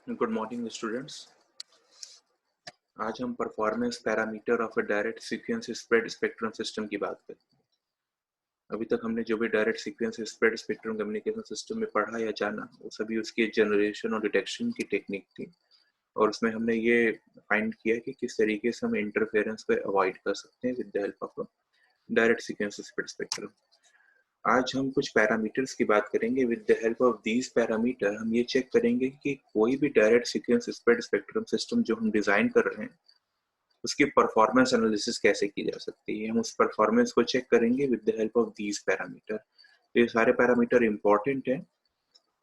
Good morning students. आज हम performance parameter of a direct sequence spread spectrum system की बात करें। अभी तक हमने जो भी direct sequence spread spectrum communication system में पढ़ा या जाना, वो सभी उसकी जनरेशन और डिटेक्शन की टेक्निक थी। और उसमें हमने ये फाइंड किया कि किस तरीके से हम इंटरफेरेंस को अवॉइड कर सकते हैं with the help of direct sequence spread spectrum. आज हम कुछ पैरामीटर्स की बात करेंगे। With the help of these parameter हम ये चेक करेंगे कि कोई भी direct sequence spread spectrum system जो हम डिजाइन कर रहे हैं, उसकी परफॉर्मेंस एनालिसिस कैसे की जा सकती है। हम उस परफॉर्मेंस को चेक करेंगे with the help of these parameter. ये सारे पैरामीटर इंपॉर्टेंट हैं।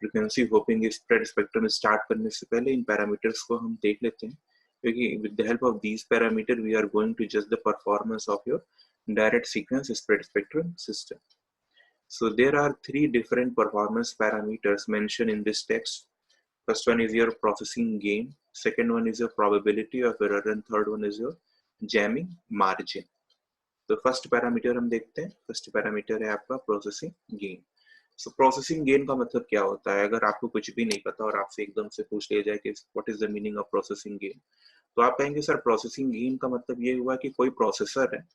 Frequency hopping spread spectrum start करने से पहले इन पैरामीटर्स को हम देख लेते हैं, क्योंकि with the help of these parameter we are going to जज the performance of your direct sequence spread spectrum system. So there are three different performance parameters mentioned in this text. First one is your processing gain, second one is your probability of error, and third one is your jamming margin. तो first parameter हम देखते हैं। First parameter है आपका processing gain. सो processing gain का मतलब क्या होता है? अगर आपको कुछ भी नहीं पता और आपसे एकदम से पूछ लिया जाए कि what is the meaning of processing gain, तो आप कहेंगे सर प्रोसेसिंग गेन का मतलब ये हुआ कि कोई प्रोसेसर है,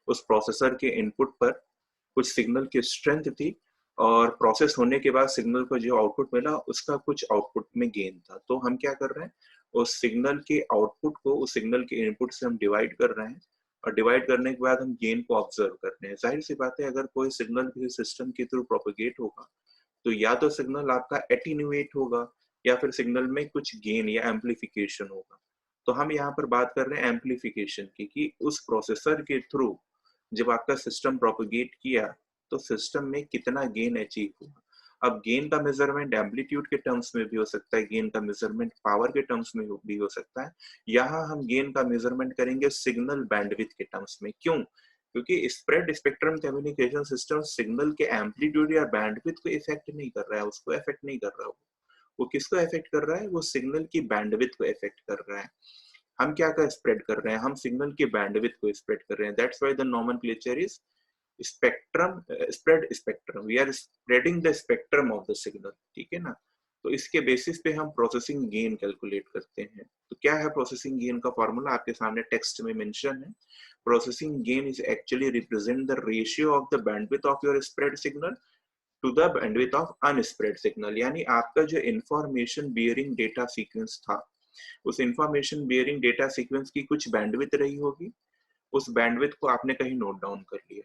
उस प्रोसेसर के इनपुट पर कुछ सिग्नल की स्ट्रेंथ थी और प्रोसेस होने के बाद सिग्नल को जो आउटपुट मिला उसका कुछ आउटपुट में गेन था। तो हम क्या कर रहे हैं, उस सिग्नल के आउटपुट को उस सिग्नल के इनपुट से हम डिवाइड कर रहे हैं और डिवाइड करने के बाद हम गेन को ऑब्जर्व कर रहे हैं। जाहिर सी बात है, अगर कोई सिग्नल किसी सिस्टम के थ्रू प्रोपेगेट होगा तो या तो सिग्नल आपका एटीन्यूएट होगा या फिर सिग्नल में कुछ गेन या एम्पलीफिकेशन होगा। तो हम यहाँ पर बात कर रहे हैं एम्पलीफिकेशन की, कि उस प्रोसेसर के थ्रू जब आपका सिस्टम प्रोपेगेट किया तो सिस्टम में कितना गेन अचीव हुआ। अब गेन का मेजरमेंट एम्पलीट्यूड के टर्म्स में भी हो सकता है, गेन का मेजरमेंट पावर के टर्म्स में भी हो सकता है। यहाँ हम गेन का मेजरमेंट करेंगे सिग्नल बैंडविड्थ के टर्म्स में। क्यों? क्योंकि spread spectrum communication system signal के एम्पलीट्यूड या बैंडविड्थ को इफेक्ट नहीं कर रहा है, उसको इफेक्ट नहीं कर रहा है। वो किसको इफेक्ट कर रहा है? वो सिग्नल की बैंडविड्थ को इफेक्ट कर रहा है। हम क्या का स्प्रेड कर रहे हैं? हम सिग्नल की बैंडविड्थ को स्प्रेड कर रहे हैं। That's why the nomenclature is spectrum, spread spectrum. We are spreading the spectrum of the signal, ठीक है ना। तो इसके बेसिस पे हम प्रोसेसिंग गेन कैलकुलेट करते हैं। तो क्या है प्रोसेसिंग गेन का फॉर्मूला? आपके सामने टेक्स्ट में मेंशन है। Processing gain is actually represent the ratio of the bandwidth of your spread signal to the bandwidth of unspread signal. यानी आपका जो इंफॉर्मेशन बियरिंग डेटा सीक्वेंस था, उस इंफॉर्मेशन बियरिंग डेटा सीक्वेंस की कुछ बैंडविड्थ रही होगी, उस बैंडविड्थ को आपने कहीं नोट डाउन कर लिया।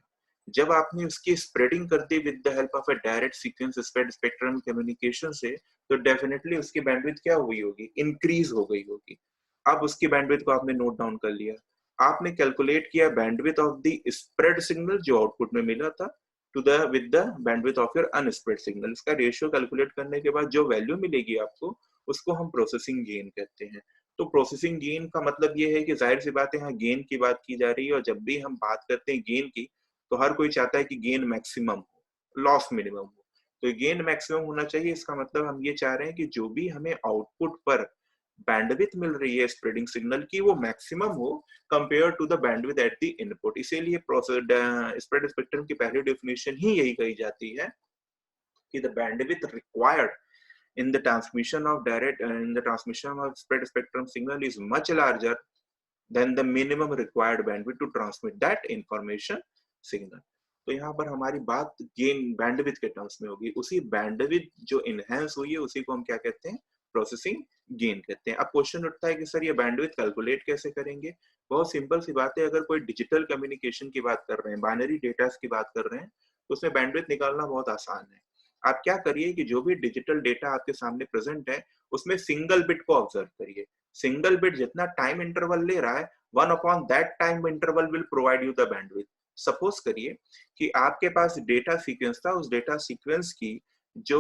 जब आपने उसकी स्प्रेडिंग कर दी with the help of a direct sequence spread spectrum communication से, तो डेफिनेटली उसकी बैंडविड्थ क्या हुई होगी? इंक्रीज हो गई होगी। अब उसकी बैंडविड्थ को आपने नोट डाउन कर लिया। आपने कैलकुलेट किया bandwidth of the spread signal जो आउटपुट में मिला था to the with the bandwidth of your unspread signal. इसका रेशियो कैलकुलेट करने के बाद जो वैल्यू मिलेगी आपको, उसको हम प्रोसेसिंग गेन कहते हैं। तो प्रोसेसिंग गेन का मतलब ये है कि जाहिर सी बात है यहाँ गेन की बात की जा रही है, और जब भी हम बात करते हैं गेन की तो हर कोई चाहता है कि गेन मैक्सिमम हो, लॉस मिनिमम हो। तो गेन मैक्सिमम होना चाहिए। इसका मतलब हम ये चाह रहे हैं कि जो भी हमें आउटपुट पर बैंडविड्थ मिल रही है स्प्रेडिंग सिग्नल की, वो मैक्सिमम हो compare to the bandwidth at the input. इसीलिए स्प्रेड स्पेक्ट्रम की पहली डेफिनेशन ही यही कही जाती है कि the bandwidth required in the transmission of spread spectrum signal is much larger than the minimum required bandwidth to transmit that information signal. तो यहाँ पर हमारी बात गेन बैंडविड्थ के टर्म्स में होगी। उसी बैंडविड्थ जो इनहेंस हुई है उसी को हम क्या कहते हैं? प्रोसेसिंग गेन कहते हैं। अब क्वेश्चन उठता है कि सर ये बैंडविड्थ कैलकुलेट कैसे करेंगे? बहुत सिंपल सी बात है। अगर कोई डिजिटल कम्युनिकेशन की बात कर रहे हैं, बाइनरी डेटा की बात कर रहे हैं, तो उसमें बैंडविड्थ निकालना बहुत आसान है। आप क्या करिए कि जो भी डिजिटल डेटा आपके सामने प्रेजेंट है उसमें सिंगल बिट को ऑब्जर्व करिए। सिंगल बिट जितना टाइम इंटरवल ले रहा है, 1/that time interval will provide you the bandwidth. Suppose करिए कि आपके पास डेटा सीक्वेंस था, उस डेटा सीक्वेंस की जो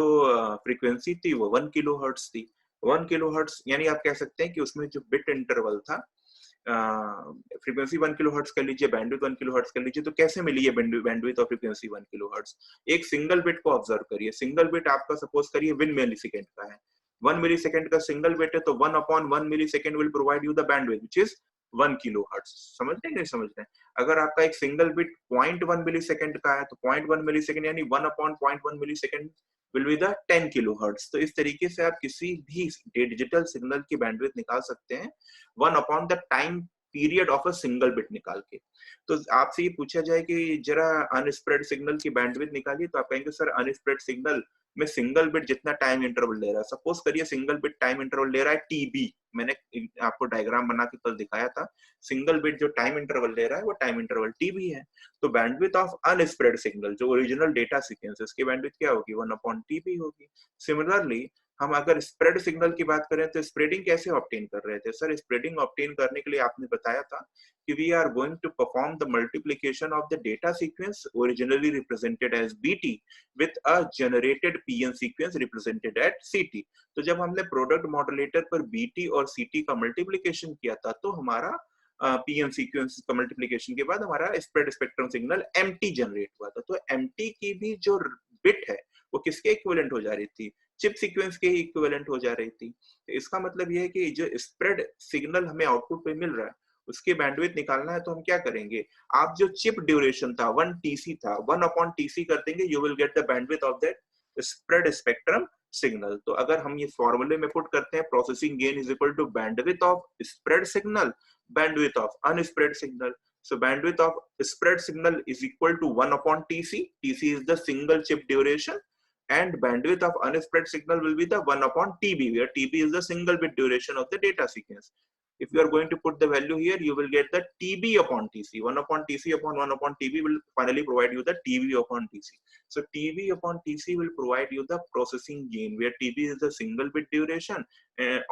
फ्रीक्वेंसी थी वो 1 किलोहर्ट्ज थी। 1 किलोहर्ट्ज यानी आप कह सकते हैं कि उसमें जो बिट इंटरवल था, फ्रीक्वेंसी 1 किलोहर्ट्ज कर लीजिए, बैंडविड्थ 1 किलोहर्ट्ज कर लीजिए। तो कैसे मिली है बैंडविड्थ और फ्रीक्वेंसी 1 किलोहर्ट्ज? एक सिंगल बिट को ऑब्जर्व करिए। सिंगल बिट आपका सपोज करिए 1 मिलीसेकंड का है। 1 मिलीसेकंड का सिंगल बिट है, तो 1/1 millisecond will provide you the bandwidth which is 1 kilohertz. समझ रहे हैं नहीं समझ रहे हैं? अगर आपका एक सिंगल बिट 0.1 मिलीसेकंड का है, तो 0.1 मिलीसेकंड यानी 1/0.1 millisecond will be the 10 kilohertz. तो इस तरीके से आप किसी भी डिजिटल सिग्नल की बैंडविड्थ निकाल सकते हैं 1 upon the time period of a single bit निकाल के। तो आपसे ये पूछा जाए कि जरा अनस्प्रेड सिग्नल की बैंडविड्थ निकालिए, तो आप कहेंगे सर अनस्प्रेड सिग्नल में सिंगल बिट जितना टाइम इंटरवल ले रहा है, सपोज करिए सिंगल बिट टाइम इंटरवल ले रहा है टीबी, मैंने आपको डायग्राम बना के कल दिखाया था, सिंगल बिट जो टाइम इंटरवल ले रहा है वो टाइम इंटरवल टीबी है। तो बैंडविड्थ ऑफ अनस्प्रेड सिग्नल जो ओरिजिनल डेटा सीक्वेंस है उसकी बैंडविड्थ क्या होगी, 1/TB होगी। सिमिलरली हम अगर स्प्रेड सिग्नल की बात करें तो स्प्रेडिंग कैसे ऑब्टेन कर रहे थे सर, स्प्रेडिंग ऑब्टेन करने के लिए आपने बताया था कि we are going to perform the multiplication of the data sequence originally represented as BT with a generated PN sequence represented at CT। तो जब हमने प्रोडक्ट मॉड्यूलेटर पर BT और CT का मल्टीप्लिकेशन किया था तो हमारा पीएन सीक्वेंस का मल्टीप्लिकेशन के बाद हमारा spread spectrum signal MT generate हुआ था। तो एमटी की भी जो बिट है वो किसके इक्विवेलेंट हो जा रही थी, चिप सीक्वेंस के ही इक्विवेलेंट हो जा रही थी। तो इसका मतलब ये है कि जो स्प्रेड सिग्नल हमें आउटपुट पे मिल रहा है उसकी बैंडविड्थ निकालना है, तो हम क्या करेंगे, आप जो चिप ड्यूरेशन था 1 TC था 1/TC कर देंगे, you will get the bandwidth of that spread spectrum signal. तो अगर हम ये फॉर्मूले में पुट करते हैं processing gain is equal to bandwidth of spread signal bandwidth of unspread signal, so bandwidth of spread signal is equal to 1/TC, TC is the single chip duration, and bandwidth of unspread signal will be the 1/TB, where TB is the single bit duration of the data sequence. If you are going to put the value here, you will get the TB upon TC. 1/TC upon 1/TB will finally provide you the TB upon TC. So TB upon TC will provide you the processing gain, where TB is the single bit duration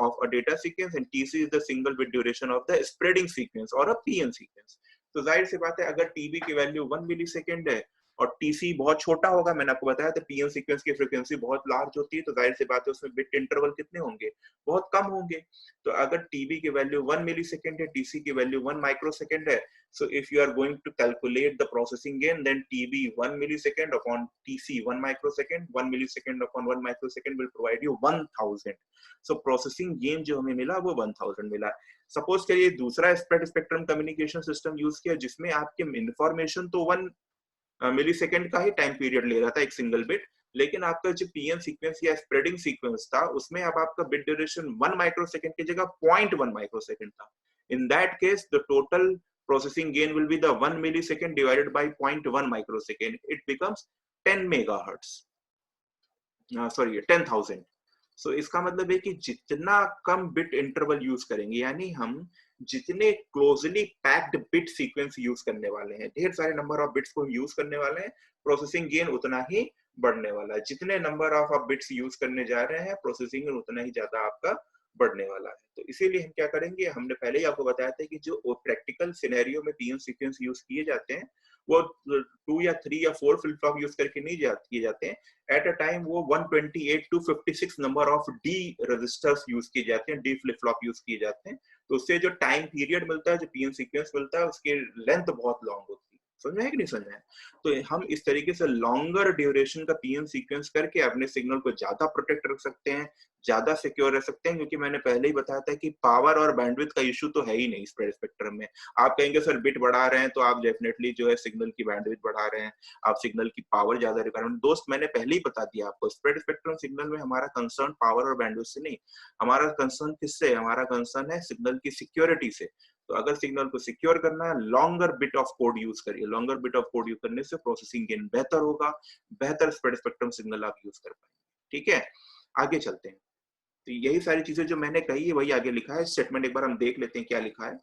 of a data sequence and TC is the single bit duration of the spreading sequence or a PN sequence. तो जाहिर सी बात है अगर TB की value 1 millisecond है और TC बहुत छोटा होगा, मैंने आपको बताया था पीएन सीक्वेंस की फ्रीक्वेंसी बहुत लार्ज होती है, तो जाहिर सी बात है उसमें बिट इंटरवल कितने होंगे, बहुत कम होंगे। तो अगर टीबी की वैल्यू 1 मिलीसेकंड है, टीसी की वैल्यू 1 माइक्रोसेकंड है, so if you are going to calculate the processing gain, then TB 1 millisecond upon TC 1 microsecond, 1 millisecond upon 1 microsecond will provide you 1000. So processing gain जो हमें मिला वो 1000 मिला। Suppose करिए दूसरा spread spectrum communication system use किया जिसमें आपके इंफॉर्मेशन तो 1 मिलीसेकंड का ही टाइम पीरियड ले रहा था एक सिंगल बिट, लेकिन आपका जो पीएन सीक्वेंस या स्प्रेडिंग सीक्वेंस था उसमें अब आपका बिट ड्यूरेशन 1 माइक्रोसेकंड की जगह 0.1 माइक्रोसेकंड था। In that case the total processing gain will be the 1 millisecond divided by 0.1 microsecond. It becomes 10 megahertz. Sorry, 10,000. So इसका मतलब है कि जितना कम बिट इंटरवल यूज करेंगे, यानी हम जितने closely packed bit sequence use करने वाले हैं, ढेर सारे नंबर ऑफ बिट्स को यूज करने वाले हैं, प्रोसेसिंग गेन उतना ही बढ़ने वाला है। जितने नंबर ऑफ बिट्स यूज करने जा रहे हैं प्रोसेसिंग गेन उतना ही ज्यादा आपका बढ़ने वाला है। तो इसीलिए हम क्या करेंगे, हमने पहले ही आपको बताया था कि जो प्रैक्टिकल सिनेरियो में पीएन सीक्वेंस यूज किए जाते हैं वो 2 या 3 या 4 फ्लिप फ्लॉप यूज करके नहीं किए जाते हैं। एट अ टाइम वो 128 to 56 number of d registers use किए जाते हैं, डी फ्लिप फ्लॉप यूज किए जाते हैं। तो उससे जो टाइम पीरियड मिलता है, जो पीएन सीक्वेंस मिलता है, उसकी लेंथ बहुत लॉन्ग होती है। समझ में है कि नहीं समझ में? तो हम इस तरीके से लॉन्गर ड्यूरेशन का पीएन सीक्वेंस करके अपने सिग्नल को ज्यादा प्रोटेक्ट रख सकते हैं, ज्यादा सिक्योर रह सकते हैं, क्योंकि मैंने पहले ही बताया था कि पावर और बैंडविड्थ का इशू तो है ही नहीं स्प्रेड स्पेक्ट्रम में। आप कहेंगे सर बिट बढ़ा रहे हैं तो आप डेफिनेटली जो है सिग्नल की बैंडविड्थ बढ़ा रहे हैं, आप सिग्नल की पावर ज्यादा रिक्वायरमेंट। दोस्त मैंने पहले ही बता दिया आपको, स्प्रेड स्पेक्ट्रम सिग्नल में हमारा कंसर्न पावर और बैंडविड्थ से नहीं, हमारा कंसर्न किससे, हमारा कंसर्न है सिग्नल की सिक्योरिटी से। तो अगर सिग्नल को सिक्योर करना है, longer bit of code use करिए। Longer bit of code use करने से प्रोसेसिंग गेन बेहतर होगा, बेहतर स्प्रेड स्पेक्ट्रम सिग्नल आप यूज कर पाएंगे। ठीक है, आगे चलते हैं। तो यही सारी चीजें जो मैंने कही है वही आगे लिखा है। स्टेटमेंट एक बार हम देख लेते हैं क्या लिखा है।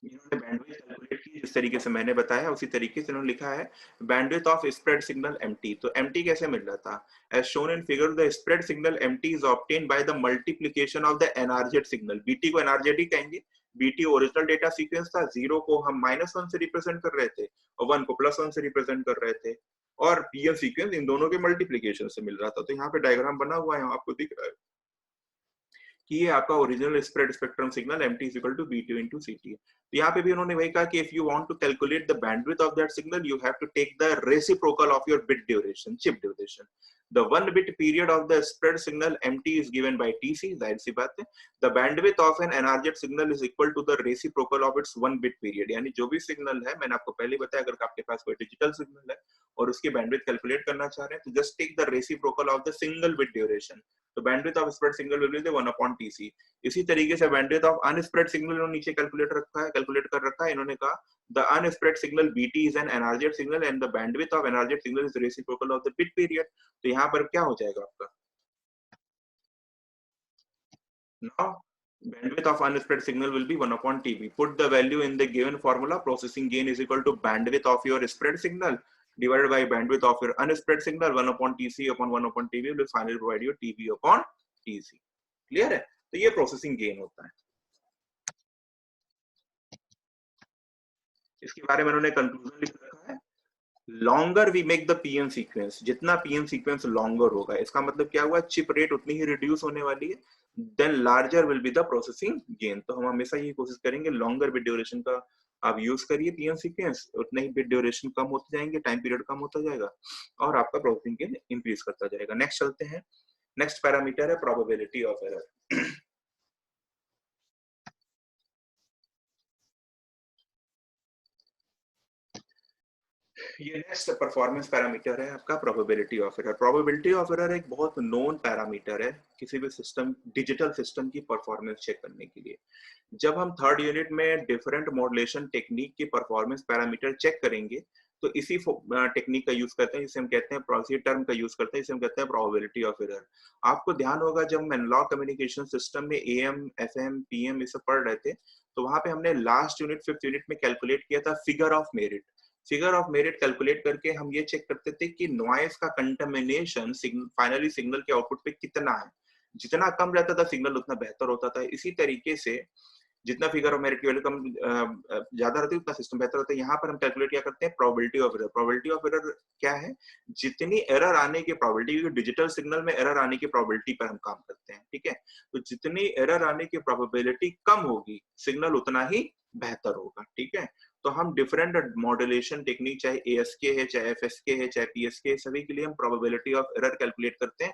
इन्होंने बैंडविड्थ कैलकुलेट की जिस तरीके से मैंने बताया उसी तरीके से इन्होंने लिखा है bandwidth of spread signal MT. तो एमटी कैसे मिल रहा था, as shown in figure the spread signal MT is obtained by the multiplication of the NRZ signal. BT को एनआरजेड ही कहेंगे। बीटी ओरिजिनल डेटा सीक्वेंस था, 0 को हम -1 से रिप्रेजेंट कर रहे थे और 1 को +1 से रिप्रेजेंट कर रहे थे, और पीएन सीक्वेंस इन दोनों के मल्टीप्लिकेशन से मिल रहा था। तो यहाँ पे डायग्राम बना हुआ है, आपको दिख रहा है कि ये आपका original spread spectrum signal mt is equal to b2 into ct। तो यहाँ पे भी उन्होंने वही कहा कि if you want to calculate the bandwidth of that signal you have to take the reciprocal of your bit duration, chip duration। The 1 bit period of the spread signal MT is given by TC, जाहिर सी बात है. The bandwidth of an NRZ signal is equal to the reciprocal of its 1 bit period. यानी जो भी signal है, मैंने आपको पहले बताया, अगर आपके पास कोई डिजिटल सिग्नल है और उसकी बैंडविड्थ कैलकुलेट करना चाह रहे हैं, तो just take the reciprocal of the single bit duration. तो bandwidth of spread signal will be 1/TC. इसी तरीके से बैंडविड्थ ऑफ अनस्प्रेड सिग्नल इन्होंने नीचे कैलकुलेट कर रखा है. इन्होंने कहा the unspread signal BT is an NRZ signal and the bandwidth of NRZ signal is reciprocal of the bit period. तो यहाँ पर क्या हो जाएगा आपका? Now bandwidth of unspread signal will be 1/TB. Put the value in the given formula. Processing gain is equal to bandwidth of your spread signal divided by bandwidth of your unspread signal. 1/TC upon 1/TB will finally provide you TB upon TC. Clear है? तो ये processing gain होता है. इसके बारे में उन्होंने conclusion लिख रखा है. Longer we make the PM sequence, जितना पीएम सीक्वेंस लॉन्गर होगा, इसका मतलब क्या हुआ, चिप रेट उतनी ही रिड्यूस होने वाली है, then larger will be the processing gain. तो हम हमेशा ये कोशिश करेंगे लॉन्गर बिट ड्यूरेशन का आप यूज करिए पीएम सीक्वेंस, उतने ही बिट ड्यूरेशन कम होते जाएंगे, टाइम पीरियड कम होता जाएगा और आपका प्रोसेसिंग गेन इंक्रीज करता जाएगा. नेक्स्ट चलते हैं. नेक्स्ट पैरामीटर है प्रोबेबिलिटी ऑफ एरर. ये नेक्स्ट परफॉर्मेंस पैरामीटर है आपका probability of error. Probability of error एक बहुत नोन पैरामीटर है किसी भी सिस्टम, डिजिटल सिस्टम की परफॉर्मेंस चेक करने के लिए. जब हम थर्ड यूनिट में डिफरेंट मॉड्यूलेशन टेक्निक की परफॉर्मेंस पैरामीटर चेक करेंगे तो इसी टेक्निक का यूज करते हैं जिसे हम कहते हैं, इसी टर्म का यूज करते हैं जिसे हम कहते हैं प्रोबेबिलिटी ऑफ एरर. आपको ध्यान होगा जब हम एनालॉग कम्युनिकेशन सिस्टम में AM, FM, PM ये सब पढ़ रहे थे तो वहां पे हमने लास्ट यूनिट 5th यूनिट में कैलकुलेट किया था figure of merit. Figure of merit calculate करके हम ये चेक करते थे कि नॉइज का कंटामिनेशन फाइनली सिग्नल के आउटपुट पे कितना है. जितना कम रहता था सिग्नल उतना बेहतर होता था. इसी तरीके से जितना फिगर ऑफ मेरिट की वैल्यू कम ज्यादा रहती है उतना सिस्टम बेहतर होता है. यहाँ पर हम कैलकुलेट क्या करते हैं, probability of error. Probability of error क्या है, जितनी एरर आने की प्रोबेबिलिटी, डिजिटल सिग्नल में एरर आने की प्रोबेबिलिटी पर हम काम करते हैं. ठीक है, तो जितनी एरर आने की प्रोबेबिलिटी कम होगी सिग्नल उतना ही बेहतर होगा. ठीक है, तो हम डिफरेंट मॉड्यूलेशन टेक्निक, चाहे ASK है, चाहे FSK है, चाहे PSK, सभी के लिए हम प्रोबेबिलिटी ऑफ एरर कैलकुलेट करते हैं.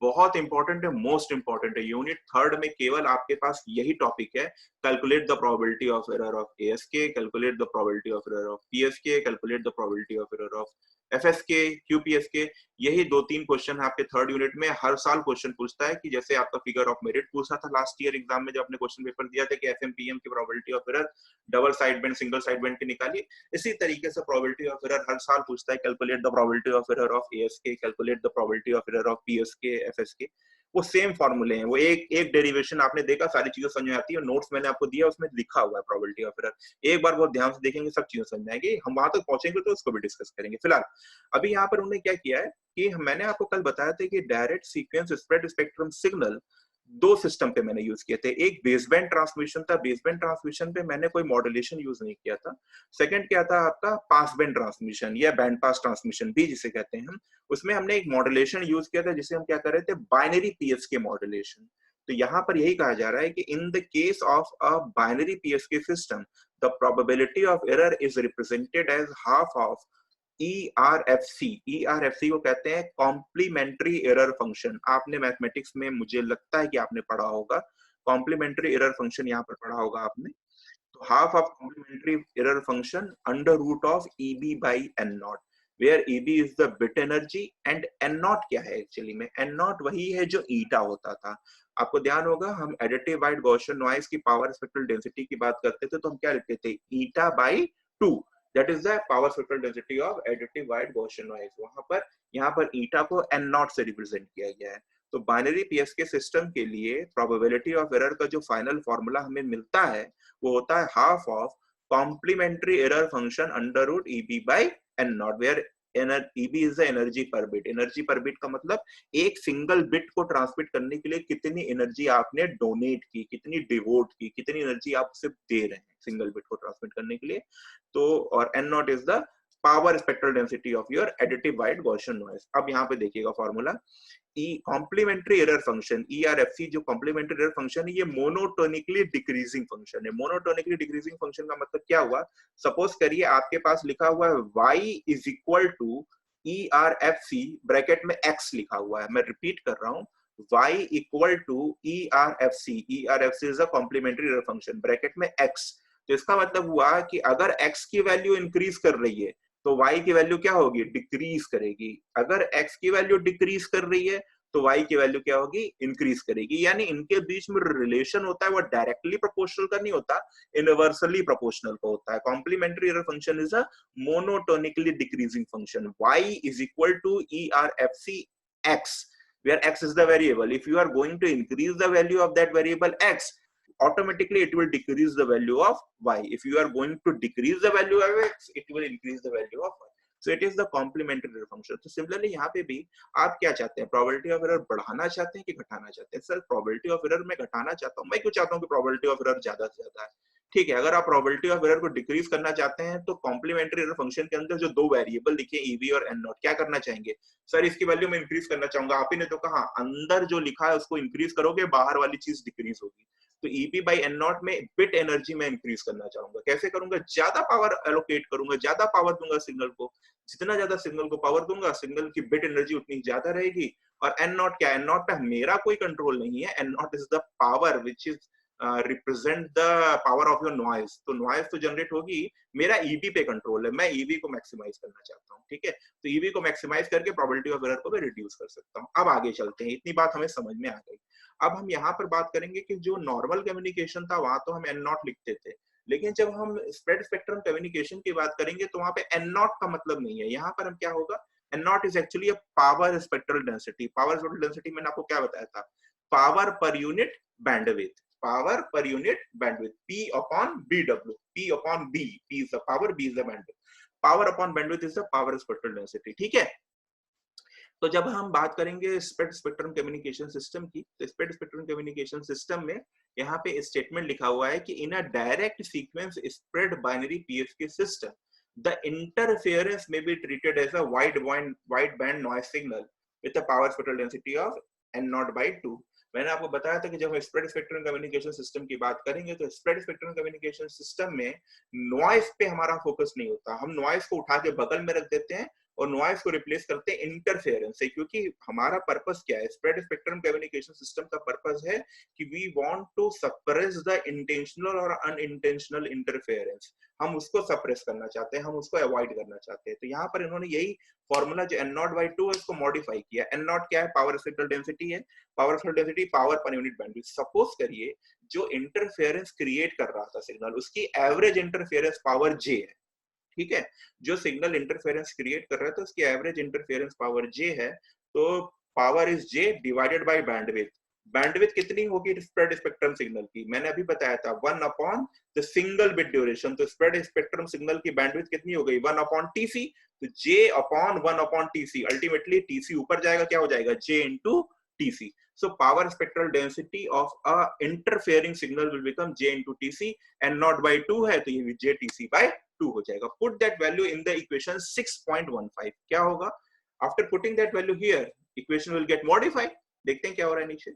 बहुत इंपॉर्टेंट है, मोस्ट इंपॉर्टेंट है. यूनिट थर्ड में केवल आपके पास यही टॉपिक है, calculate the probability of error of ASK, calculate the probability of error of PSK, calculate the probability of error of FSK, QPSK. यही 2-3 क्वेश्चन आपके थर्ड यूनिट में हर साल क्वेश्चन पूछता है, कि जैसे आपका फिगर ऑफ मेरिट पूछा था लास्ट ईयर एग्जाम में जब आपने क्वेश्चन पेपर दिया था कि FM PM की probability of error double side band, single side band की निकालिए. इसी तरीके से प्रोबेबिलिटी ऑफ एरर हर साल पूछता है, calculate the probability of error of ASK, calculate the probability of error of PSK, FSK. वो सेम फॉर्मूले हैं, वो एक डेरिवेशन आपने देखा, सारी चीजें समझ में आती है. नोट्स मैंने आपको दिया उसमें लिखा हुआ है प्रोबेबिलिटी ऑफ एरर. एक बार बहुत ध्यान से देखेंगे सब चीजें समझ में आएंगी. हम वहां तक पहुंचेंगे तो उसको भी डिस्कस करेंगे. फिलहाल अभी यहाँ पर उन्होंने क्या किया है कि मैंने आपको कल बताया था कि direct sequence spread spectrum signal 2 system पे मैंने यूज किए थे. एक बेसबैंड ट्रांसमिशन था, बेसबैंड ट्रांसमिशन पे मैंने कोई मॉड्यूलेशन यूज नहीं किया था. सेकंड क्या था आपका, पास बैंड ट्रांसमिशन या बैंड पास ट्रांसमिशन भी जिसे कहते हैं हम. उसमें हमने एक मॉड्यूलेशन यूज किया था जिसे हम क्या कर रहे थे, बाइनरी PSK मॉड्यूलेशन. तो यहाँ पर यही कहा जा रहा है कि in the case of a binary PSK system the probability of error is represented as half of ERFC. ERFC को कहते हैं कॉम्प्लीमेंट्री एरर फंक्शन. आपने मैथमेटिक्स में, मुझे लगता है कि आपने पढ़ा होगा कॉम्प्लीमेंट्री एरर फंक्शन, यहाँ पर पढ़ा होगा आपने. तो half of complementary error function under root of EB by N naught, where EB is the bit energy and N naught क्या है एक्चुअली में, N naught वही है जो ईटा होता था. आपको ध्यान होगा हम एडिटिव वाइड गॉसियन नॉइज की पावर स्पेक्ट्रल डेंसिटी की बात करते थे तो हम क्या लिखते थे, eta by 2. That is the power spectral density of additive wide Gaussian noise. वहां पर यहाँ पर ईटा को N naught से रिप्रेजेंट किया गया है. तो बाइनरी PSK सिस्टम के लिए प्रोबेबिलिटी ऑफ एरर का जो फाइनल फॉर्मूला हमें मिलता है वो होता है half of complementary error function under root EB by N naught, where EB is the energy per bit. Energy per bit का मतलब एक सिंगल बिट को ट्रांसमिट करने के लिए कितनी एनर्जी आपने डोनेट की, कितनी डिवोट की, कितनी एनर्जी आप सिर्फ दे रहे हैं सिंगल बिट को ट्रांसमिट करने के लिए. तो और N naught is the power spectral density of your additive wide Gaussian noise. अब यहाँ पे देखिएगा formula, complementary error function ERFC जो कॉम्प्लीमेंट्री एरर फंक्शन है ये मोनोटोनिकली डिक्रीजिंग फंक्शन है. मोनोटोनिकली डिक्रीजिंग फंक्शन का मतलब क्या हुआ, सपोज करिए आपके पास लिखा हुआ है y is equal to ERFC bracket में x लिखा हुआ है, मैं रिपीट कर रहा हूं, y equal to ERFC, ERFC is a complementary error function, bracket में x। तो इसका मतलब हुआ कि अगर x की वैल्यू इंक्रीज कर रही है तो y की वैल्यू क्या होगी, डिक्रीज करेगी। अगर x की वैल्यू डिक्रीज कर रही है तो y की वैल्यू क्या होगी, इंक्रीज करेगी। यानी इनके बीच में रिलेशन होता है वो डायरेक्टली प्रोपोर्शनल का नहीं होता, इनवर्सली प्रोपोर्शनल का होता है। Complementary error function is a monotonically decreasing function. Y is equal to ERFC x, where x is the variable. If you are going to increase the value of that variable x, automatically it will decrease the value of y. If you are going to decrease the value of x, it will increase the value of y. So it is the complementary error function. तो similarly यहाँ पे भी आप क्या चाहते हैं, probability of error बढ़ाना चाहते हैं कि घटाना चाहते हैं? सर प्रोबेबिलिटी ऑफ एरर मैं घटाना चाहता हूँ। मैं क्यों चाहता हूँ कि प्रोबेबिलिटी ऑफ एरर ज्यादा से ज्यादा है? ठीक है, अगर आप प्रोबेबिलिटी ऑफ एरर को डिक्रीज करना चाहते हैं तो कॉम्प्लीमेंट्री एरर फंक्शन के अंदर जो दो वेरिएबल लिखे ईवी और एन नॉट, क्या करना चाहेंगे? सर इसकी वैल्यू में इंक्रीज करना चाहूंगा। आप ही ने तो कहा अंदर जो लिखा है उसको इंक्रीज करोगे, बाहर वाली चीज डिक्रीज होगी। तो ईबी बाई एन नॉट में बिट एनर्जी में इंक्रीज करना चाहूंगा। कैसे करूंगा? ज्यादा पावर एलोकेट करूंगा, ज्यादा पावर दूंगा सिग्नल को। जितना ज्यादा सिग्नल को पावर दूंगा, सिग्नल की बिट एनर्जी उतनी ज्यादा रहेगी। और एन नॉट क्या? एन नॉट पे मेरा कोई कंट्रोल नहीं है। N naught is the power which is represent the power of your noise. तो नॉइज तो जनरेट होगी, मेरा ईबी पे कंट्रोल है, मैं ईबी को मैक्सिमाइज करना चाहता हूँ। ठीक है, तो ईबी को मैक्सिमाइज करके प्रोबेबिलिटी ऑफ एरर को मैं रिड्यूस कर सकता हूँ। अब आगे चलते हैं, इतनी बात हमें समझ में आ गई। अब हम यहाँ पर बात करेंगे कि जो नॉर्मल कम्युनिकेशन था वहां तो हम एन नॉट लिखते थे, लेकिन जब हम स्प्रेड स्पेक्ट्रम कम्युनिकेशन की बात करेंगे तो वहां पे एन नॉट का मतलब नहीं है। यहाँ पर हम क्या होगा, N naught is actually a power spectral density. Power spectral density मैंने आपको क्या बताया था? Power per unit bandwidth, power per unit bandwidth, P upon BW, P upon B, P is the power, B is the bandwidth, power upon bandwidth is the power spectral density. ठीक है, तो जब हम बात करेंगे स्प्रेड स्पेक्ट्रम कम्युनिकेशन सिस्टम की, तो spread spectrum communication system में यहाँ पे स्टेटमेंट लिखा हुआ है कि in a direct sequence spread binary PSK system the interference may be treated as a wide band noise signal with a power spectral density of N naught by 2। मैंने आपको बताया था कि जब हम स्प्रेड स्पेक्ट्रम कम्युनिकेशन सिस्टम की बात करेंगे तो स्प्रेड स्पेक्ट्रम कम्युनिकेशन सिस्टम में नॉइज पे हमारा फोकस नहीं होता। हम नॉइज को उठा के बगल में रख देते हैं और नॉइज को रिप्लेस करते हैं इंटरफेरेंस से, क्योंकि हमारा पर्पस क्या है? स्प्रेड स्पेक्ट्रम कम्युनिकेशन सिस्टम का पर्पस है कि we want to suppress the intentional और अनइंटेंशनल इंटरफेरेंस। हम उसको सप्रेस करना चाहते हैं, हम उसको अवॉइड करना चाहते हैं। तो यहाँ पर इन्होंने यही फॉर्मूला जो एन नॉट बाई 2 है इसको मॉडिफाई किया। एन नॉट क्या है? पावर स्पेक्ट्रल डेंसिटी है। Power spectral density power per unit bandwidth. Suppose करिए जो इंटरफेरेंस क्रिएट कर रहा था सिग्नल, उसकी एवरेज इंटरफेरेंस पावर जे है। ठीक है, जो सिग्नल इंटरफेरेंस क्रिएट कर रहा है तो उसकी एवरेज इंटरफेरेंस पावर जे है। तो power is J divided by bandwidth. Bandwidth कितनी होगी स्प्रेड स्पेक्ट्रम सिग्नल की? मैंने अभी बताया था 1 upon the single bit duration. तो स्प्रेड स्पेक्ट्रम सिग्नल की बैंडविड्थ कितनी हो गई? 1 अपॉन टीसी। तो J upon 1 upon TC, ultimately TC ऊपर जाएगा, क्या हो जाएगा? J into TC. So power spectral density of a interfering signal will become J into TC, and not by 2 है तो ये भी J TC by 2 हो जाएगा। Put that value in the equation 6.15। क्या होगा? After putting that value here, equation will get modified। देखते हैं क्या हो रहा है नीचे।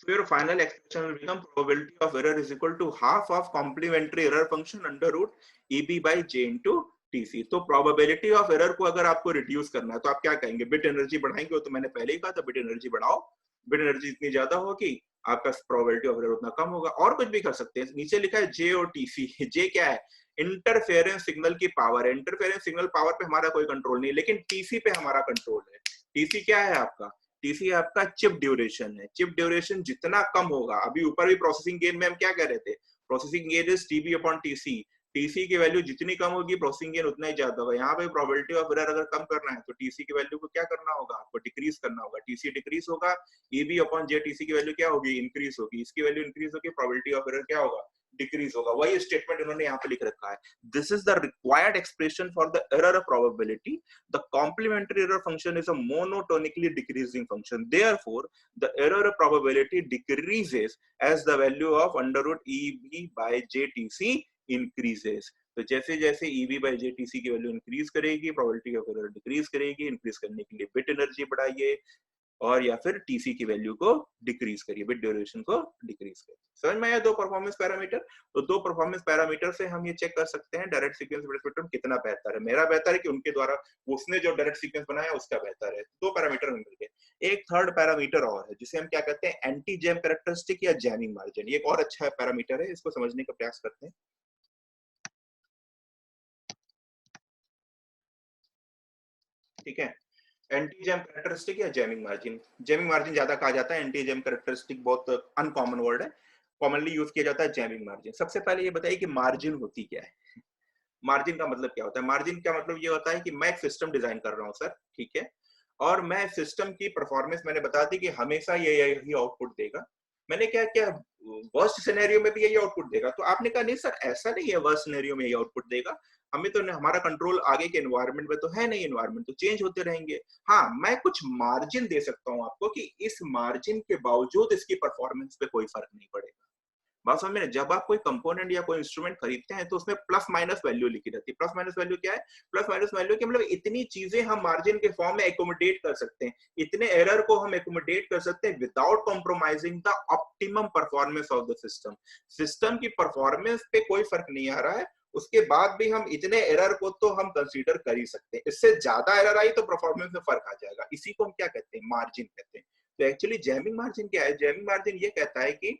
So your final expression will become probability of error is equal to half of complementary error function under root EB by J into TC। तो probability of error को अगर आपको रिड्यूस करना है तो आप क्या कहेंगे? बिट एनर्जी बढ़ाएंगे। तो मैंने पहले ही कहा था बिट एनर्जी बढ़ाओ, बिट एनर्जी जितनी ज्यादा होगी आपका प्रोबेबिलिटी ऑफ एरर उतना कम होगा। और कुछ भी कर सकते हैं, नीचे लिखा है जे और टीसी। जे क्या है? इंटरफेरेंस सिग्नल की पावर है। इंटरफेरेंस सिग्नल पावर पे हमारा कोई कंट्रोल नहीं, लेकिन टीसी पे हमारा कंट्रोल है। टीसी क्या है आपका? टीसी आपका चिप ड्यूरेशन है। चिप ड्यूरेशन जितना कम होगा, अभी ऊपर भी प्रोसेसिंग गेन में हम क्या कह रहे थे? Processing gain is TB upon TC. TC की वैल्यू जितनी कम होगी प्रोसेसिंग गेन उतना ही ज्यादा होगा। यहाँ पे प्रोबेबिलिटी ऑफ एरर अगर कम करना है तो टीसी की वैल्यू को क्या करना होगा? आपको डिक्रीज करना होगा। टीसी डिक्रीज होगा, ईबी अपॉन जे टीसी की वैल्यू क्या होगी? इंक्रीज होगी। इसकी वैल्यू इंक्रीज होगी, प्रोबेबिलिटी ऑफ एरर क्या होगा? डिक्रीज होगा। वही स्टेटमेंट इन्होंने यहाँ पे लिख रखा है। This is the required expression for the error probability. The complementary error function is a monotonically decreasing function. Therefore, the error probability decreases as the value of under root EB by JTC increases। तो जैसे जैसे EB by JTC की value increase करेगी, probability of error decrease करेगी। Increase करने के लिए bit energy बढ़ाइए, और या फिर टीसी की वैल्यू को डिक्रीज करिए, बिट ड्यूरेशन को डिक्रीज करिए। समझ में आया दो परफॉर्मेंस पैरामीटर? तो दो परफॉर्मेंस पैरामीटर से हम ये चेक कर सकते हैं डायरेक्ट सीक्वेंस स्पेक्ट्रम कितना बेहतर है। मेरा बेहतर है कि उनके द्वारा उसने जो डायरेक्ट सीक्वेंस बनाया उसका बेहतर है। दो पैरामीटर मिल गए। एक थर्ड पैरामीटर और है जिसे हम क्या कहते हैं, एंटी जैम कैरेक्टरिस्टिक या जैमिंग मार्जिन। ये एक और अच्छा पैरामीटर है, इसको समझने का प्रयास करते हैं। ठीक है, एंटी जैम कैरेक्टरिस्टिक या जैमिंग मार्जिन। जैमिंग मार्जिन ज्यादा कहा जाता है, एंटी जैम कैरेक्टरिस्टिक बहुत अनकॉमन वर्ड है, कॉमनली यूज किया जाता है जैमिंग मार्जिन। सबसे पहले ये बताइए कि मार्जिन होती क्या है। मार्जिन का मतलब क्या होता है? मार्जिन का मतलब ये होता है कि मैं एक सिस्टम डिजाइन कर रहा हूँ सर, ठीक है, और मैं सिस्टम की परफॉर्मेंस मैंने बता दी कि हमेशा ये यही आउटपुट देगा। मैंने क्या क्या वर्स्ट सिनेरियो में भी यही आउटपुट देगा? तो आपने कहा नहीं सर ऐसा नहीं है, वर्स्ट सिनेरियो में यही आउटपुट देगा। हमें तो हमारा कंट्रोल आगे के एनवायरनमेंट में तो है नहीं, एनवायरनमेंट तो चेंज होते रहेंगे। हाँ, मैं कुछ मार्जिन दे सकता हूँ आपको कि इस मार्जिन के बावजूद इसकी परफॉर्मेंस पे कोई फर्क नहीं पड़ेगा। बात समझ में? जब आप कोई कंपोनेंट या कोई इंस्ट्रूमेंट खरीदते हैं तो उसमें प्लस माइनस वैल्यू लिखी रहती है। प्लस माइनस वैल्यू क्या है? प्लस माइनस वैल्यू के मतलब इतनी चीजें हम मार्जिन के फॉर्म में एकोमोडेट कर सकते हैं, इतने एरर को हम एकोमोडेट कर सकते हैं without compromising the optimum performance of the system. System की परफॉर्मेंस पे कोई फर्क नहीं आ रहा है, उसके बाद भी हम इतने एरर को तो हम कंसीडर कर ही सकते हैं। इससे ज्यादा एरर आई तो परफॉर्मेंस में फर्क आ जाएगा। इसी को हम क्या कहते हैं? मार्जिन कहते हैं। तो एक्चुअली जैमिंग मार्जिन क्या है? जैमिंग मार्जिन ये कहता है कि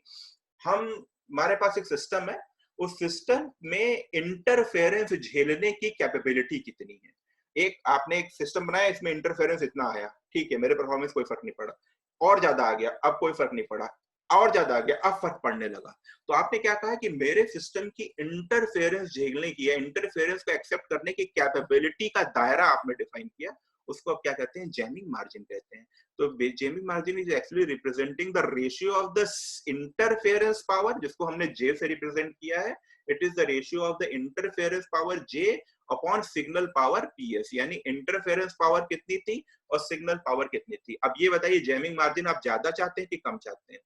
हम हमारे पास एक सिस्टम है, उस सिस्टम में इंटरफेरेंस झेलने की कैपेबिलिटी कितनी है। एक आपने एक सिस्टम बनाया, इसमें इंटरफेरेंस इतना आया, ठीक है, मेरे परफॉर्मेंस कोई फर्क नहीं पड़ा। और ज्यादा आ गया, अब कोई फर्क नहीं पड़ा। और ज्यादा आ गया, अब फर्क पड़ने लगा। तो आपने क्या कहा कि मेरे सिस्टम की इंटरफेरेंस झेलने की या इंटरफेरेंस को एक्सेप्ट करने की कैपेबिलिटी का दायरा आपने डिफाइन किया, उसको आप क्या कहते हैं? जैमिंग मार्जिन कहते हैं। तो jamming margin is actually representing the ratio of the interference power, जिसको हमने जे से रिप्रेजेंट किया है। It is the ratio of the interference power J upon signal power PS, यानी इंटरफेरेंस पावर कितनी थी और सिग्नल पावर कितनी थी। अब ये बताइए जैमिंग मार्जिन आप ज्यादा चाहते हैं कि कम चाहते हैं?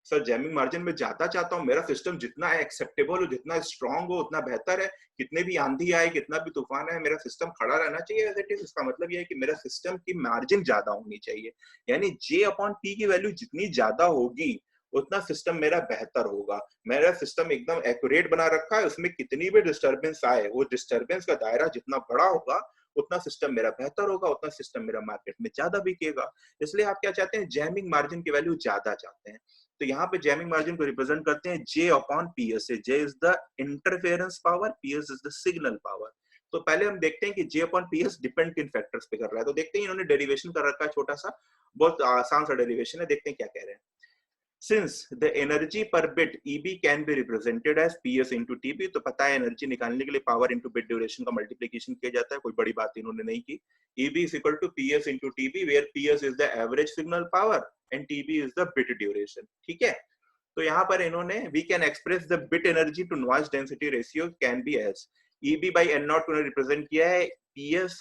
सर जैमिंग मार्जिन में ज्यादा चाहता हूं, मेरा सिस्टम जितना एक्सेप्टेबल हो, जितना स्ट्रांग हो उतना बेहतर है। कितने भी आंधी आए, कितना भी तूफान आए, मेरा सिस्टम खड़ा रहना चाहिए एज इट इज। इसका मतलब यह है कि मेरा सिस्टम की मार्जिन ज्यादा होनी चाहिए, यानी जे अपॉन पी की वैल्यू जितनी ज्यादा होगी उतना सिस्टम मेरा बेहतर होगा। मेरा सिस्टम एकदम एक्यूरेट बना रखा है, उसमें कितनी भी डिस्टर्बेंस आए, वो डिस्टर्बेंस का दायरा जितना बड़ा होगा उतना सिस्टम मेरा बेहतर होगा, उतना सिस्टम मेरा मार्केट में ज्यादा बिकेगा। इसलिए आप क्या चाहते हैं? जैमिंग मार्जिन की वैल्यू ज्यादा चाहते हैं। तो यहाँ पे जैमिंग मार्जिन को रिप्रेजेंट करते हैं जे अपॉन पीएस से। J is the interference power, PS is the signal power. तो पहले हम देखते हैं कि जे अपॉन पीएस डिपेंड किन फैक्टर्स पे कर रहा है। तो देखते हैं, इन्होंने डेरिवेशन कर रखा है छोटा सा, बहुत आसान सा डेरिवेशन है, देखते हैं क्या कह रहे हैं। Since the energy per bit EB can be represented as PS into TB, तो पता है एनर्जी निकालने के लिए पावर इंटू बिट ड्यूरेशन का मल्टीप्लीकेशन किया जाता है, कोई बड़ी बात इन्होंने नहीं की। EB is equal to PS into TB, where PS is the average signal power and TB is the bit duration। ठीक है, तो यहाँ पर इन्होंने we can express the bit energy to noise density ratio can be as EB by N naught उन्होंने represent किया है PS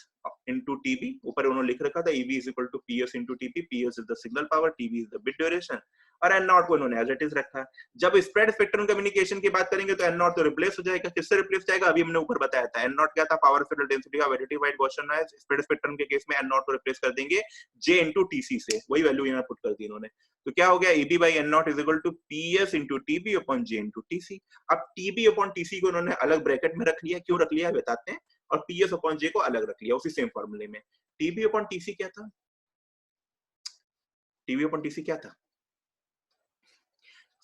into TB, ऊपर उन्होंने लिख रखा था EB is equal to PS into TB, PS is the signal power, TB is the bit duration, और N not को इन्होंने एज इट इज रखा है। जब स्प्रेड स्पेक्ट्रम कम्युनिकेशन की बात करेंगे तो एन नॉट तो रिप्लेस हो जाएगा। किससे रिप्लेस जाएगा? अभी हमने ऊपर बताया था, एन नॉट क्या था? Power field density of additive Gaussian noise. Spread spectrum के केस में एन नॉट को रिप्लेस कर देंगे जे इनटू टीसी से, वही वैल्यू यहाँ पुट कर दी इन्होंने। तो क्या हो गया? EB by N naught is equal to PS into TB upon J into TC. अब टीबी अपॉन टीसी को इन्होंने अलग ब्रैकेट में रख लिया, क्यों रख लिया बताते हैं, और पीएस अपॉन जे को अलग रख लिया उसी सेम फॉर्मूले में। टीबी अपॉन टीसी क्या था? टीबी अपॉन टीसी क्या था?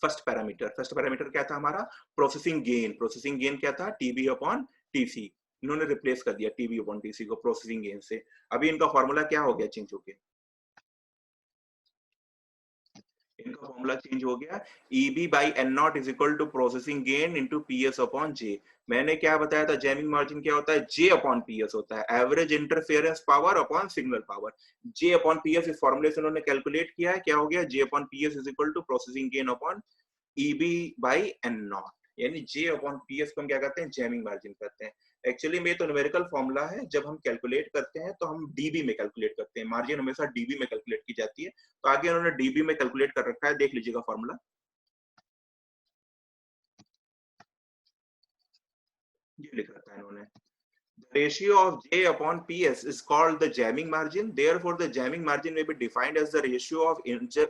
फर्स्ट पैरामीटर क्या था हमारा? Processing gain. प्रोसेसिंग गेन क्या था? TB upon TC. इन्होंने रिप्लेस कर दिया टीबी अपॉन टीसी को प्रोसेसिंग गेन से। अभी इनका फॉर्मूला क्या हो गया? चेंज हो गया, इनका फॉर्मूला चेंज हो गया। EB by N naught is equal to processing gain into PS upon J. मैंने क्या बताया था? जैमिंग मार्जिन क्या होता है? जे अपॉन पीएस होता है, average interference power upon signal power. जे अपॉन पीएस इस फॉर्मूले से उन्होंने कैलकुलेट किया है, क्या हो गया? J upon PS is equal to processing gain upon EB by N naught, यानी जे अपॉन पीएस को हम क्या कहते हैं? जैमिंग मार्जिन कहते हैं। एक्चुअली में तो न्यूमेरिकल फॉर्मूला है, जब हम कैलकुलेट करते हैं तो हम डीबी में कैलकुलेट करते हैं, मार्जिन हमेशा डीबी में कैलकुलेट की जाती है। तो आगे उन्होंने डीबी में कैलकुलेट कर रखा है, देख लीजिएगा फॉर्मूला। ये लिख रखा है इन्होंने, The ratio of J upon PS is called the jamming margin. Therefore, the jamming margin may be defined as the ratio of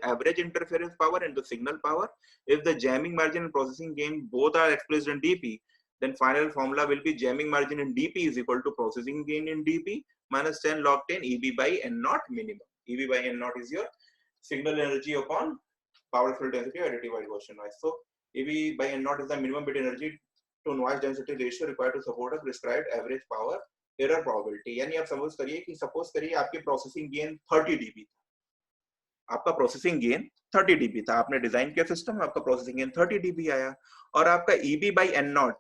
average interference power and the signal power. If the jamming margin and processing gain both are expressed in dP, then final formula will be jamming margin in dP is equal to processing gain in dP minus 10 log 10 EB by N naught minimum. EB by N naught is your signal energy upon power field density additive by Gaussian noise. So EB by N naught is the minimum bit energy to noise density ratio required to support a prescribed average power error probability. यानी आप suppose करिए आपकी processing gain 30 dB था, आपका processing gain 30 dB था, आपने design किया system, आपका प्रोसेसिंग गेन 30 dB आया, और आपका EB by N naught,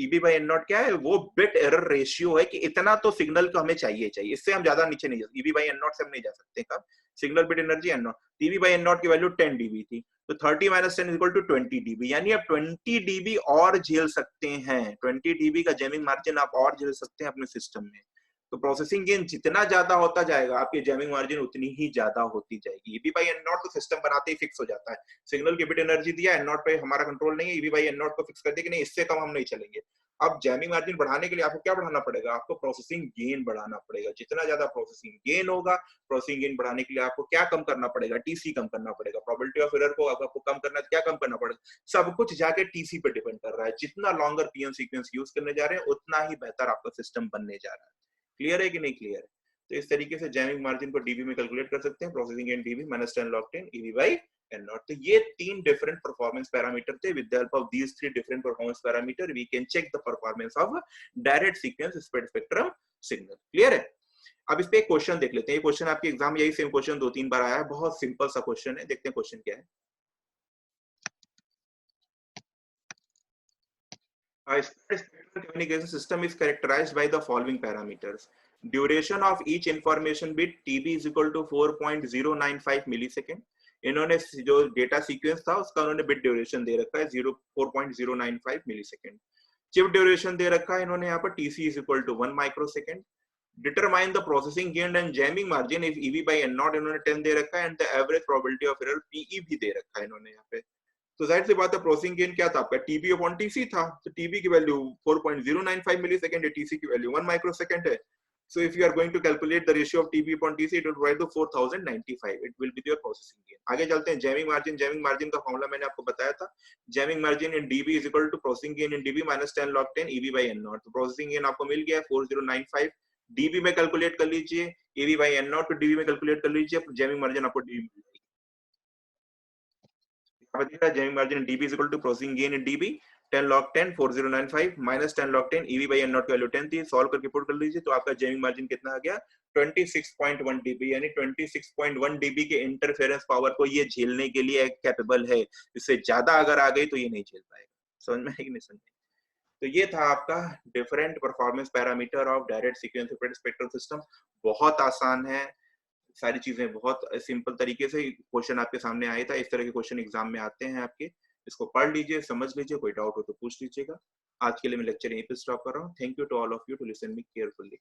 EB by N naught क्या है, वो बिट एरर रेशियो है कि इतना तो सिग्नल को हमें चाहिए, इससे हम ज्यादा नीचे नहीं जा सकते, EB by N naught से हम नहीं जा सकते, कब signal bit energy N naught, EB by N naught की वैल्यू 10 dB थी, तो 30 minus 10 is equal to 20 dB, यानी आप 20 dB और झेल सकते हैं, 20 dB का जैमिंग मार्जिन आप और झेल सकते हैं अपने सिस्टम में। तो प्रोसेसिंग गेन जितना ज्यादा होता जाएगा आपकी जैमिंग मार्जिन उतनी ही ज्यादा होती जाएगी। EB by N naught तो सिस्टम बनाते ही फिक्स हो जाता है, सिग्नल की बिट एनर्जी दिया, N naught पे हमारा कंट्रोल नहीं है, EB by N naught को फिक्स कर दिया कि नहीं इससे कम हम नहीं चलेंगे। अब जैमिंग मार्जिन बढ़ाने के लिए आपको क्या बढ़ाना पड़ेगा, आपको प्रोसेसिंग गेन बढ़ाना पड़ेगा, जितना ज्यादा प्रोसेसिंग गेन होगा, प्रोसेसिंग गेन बढ़ाने के लिए आपको क्या कम करना पड़ेगा, टीसी कम करना पड़ेगा, प्रोबेबिलिटी ऑफ एरर को आपको कम करना है, क्या कम करना पड़ेगा, सब कुछ जाके टीसी पे डिपेंड कर रहा है, जितना लॉन्गर पीएम सीक्वेंस यूज करने जा रहे हैं उतना ही बेहतर आपका सिस्टम बनने जा रहा है। क्लियर है कि नहीं क्लियर है? तो इस तरीके से जैमिंग मार्जिन को डीबी में कैलकुलेट कर सकते हैं, processing gain dB minus 10 log 10 EB by N naught। तो ये तीन डिफरेंट परफॉर्मेंस पैरामीटर थे, with the help of these three different performance parameter we can check the performance of direct sequence spread spectrum signal. Clear है? अब इस पे एक question देख लेते हैं, ये क्वेश्चन आपके एग्जाम यही सेम क्वेश्चन 2-3 बार आया है, बहुत सिंपल सा क्वेश्चन है, देखते हैं क्वेश्चन क्या है। A spectral communication system is characterized by the following parameters. Duration of each information bit TB is equal to 4.095 millisecond. इन्होंने जो डेटा सीक्वेंस था उसका उन्होंने बिट ड्यूरेशन दे रखा है 4.095 मिलीसेकेंड। चिप ड्यूरेशन दे रखा है इन्होंने यहाँ पर TC is equal to 1 microsecond. Determine the processing gain and jamming margin if EB by N naught इन्होंने 10 दे रखा है, and the average probability of error PE भी दे रखा है इन्होंने यहाँ पे। तो जाहिर सी बात है प्रोसेसिंग गेन क्या था आपका, टीबी अपॉन टीसी था, तो टीबी की वैल्यू 4.095 मिलीसेकंड है, टीसी की वैल्यू 1 माइक्रोसेकंड है। So if you are going to calculate the ratio of TB upon TC, it will provide the 4095. It will be your processing gain. आगे चलते हैं, jamming margin का formula मैंने आपको बताया था, jamming margin in DB is equal to processing gain in DB minus 10 log 10 EB by N naught। तो processing gain आपको मिल गया 4095, DB में कैलकुलेट कर लीजिए, EB by N naught, DB में कैलकुलेट कर लीजिए, जैमिंग मार्जिन आपको DB मिल जाएगी। Jamming margin DB is equal to processing gain in DB 10 log 10 4095 minus 10 log 10 EB by N naught की वैल्यू 10 थी, सॉल्व करके पुट कर लीजिए, तो आपका जैमिंग मार्जिन कितना आ गया 26.1 dB, यानी 26.1 dB के इंटरफेरेंस पावर को ये झेलने के लिए कैपेबल है, इससे ज्यादा अगर आ गई तो ये नहीं झेल पाएगा। समझ में है कि नहीं समझ में? तो ये था आपका different performance parameter of direct sequence spectral system. बहुत आसान है, सारी चीजें बहुत सिंपल तरीके से क्वेश्चन आपके सामने आया था, इस तरह के क्वेश्चन एग्जाम में आते हैं आपके, इसको पढ़ लीजिए, समझ लीजिए, कोई डाउट हो तो पूछ लीजिएगा। आज के लिए मैं लेक्चर यहीं पे स्टॉप कर रहा हूँ। Thank you to all of you to listen me carefully.